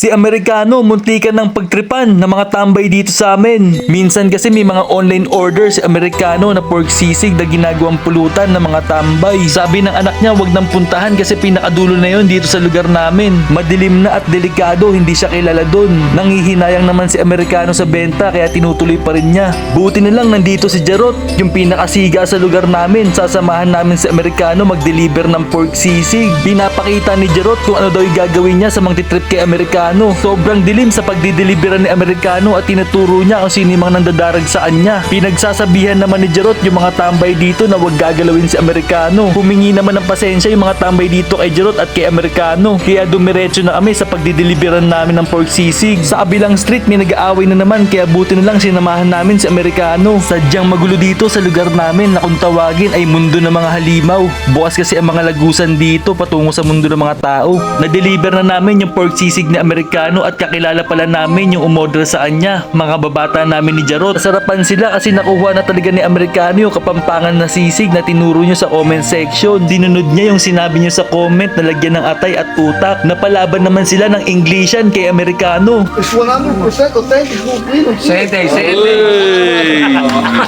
Si Amerikano, muntikan ng pagtripan ng mga tambay dito sa amin. Minsan kasi may mga online order si Amerikano na pork sisig na ginagawang pulutan ng mga tambay. Sabi ng anak niya, wag nang puntahan kasi pinakadulo na yon dito sa lugar namin. Madilim na at delikado, hindi siya kilala doon. Nangihinayang naman si Amerikano sa benta kaya tinutuloy pa rin niya. Buti na lang nandito si Jarot, yung pinakasiga sa lugar namin. Sasamahan namin si Amerikano mag-deliver ng pork sisig. Pinapakita ni Jarot kung ano daw yung gagawin niya sa magti-trip kay Amerikano. Sobrang dilim sa pagdideliveran ni Amerikano at tinuturo niya kung sino yung mga nandadarag sa kanya. Pinagsasabihan naman ni Jarot yung mga tambay dito na wag gagalawin si Amerikano. Humingi naman ng pasensya yung mga tambay dito kay Jarot at kay Amerikano. Kaya dumiretso na kami sa pagdideliveran namin ng pork sisig. Sa kabilang street may nag-aaway na naman kaya buti na lang sinamahan namin si Amerikano. Sadyang magulo dito sa lugar namin na kung tawagin ay mundo ng mga halimaw. Bukas kasi ang mga lagusan dito patungo sa mundo ng mga tao. Na-deliver na namin yung pork sisig ni Amerikano at kakilala pala namin yung umorder sa kanya. Mga babata namin ni Jarot. Nasarapan sila kasi nakuha na talaga ni Amerikano yung kapampangan na sisig na tinuro nyo sa comment section. Dinunod niya yung sinabi nyo sa comment na lagyan ng atay at utak. Napalaban naman sila ng Englishan kay Amerikano. It's 100% authentic Filipino. Sente.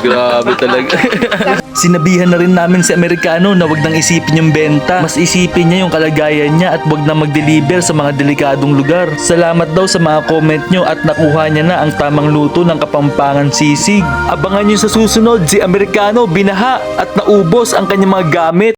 Grabe talaga. Sinabihan na rin namin si Amerikano na wag nang isipin yung benta. Mas isipin niya yung kalagayan niya at wag na mag-deliver sa mga delikadong lugar. Salamat daw sa mga comment nyo at nakuha niya na ang tamang luto ng kapampangan sisig. Abangan nyo sa susunod, si Amerikano binaha at naubos ang kanyang mga gamit.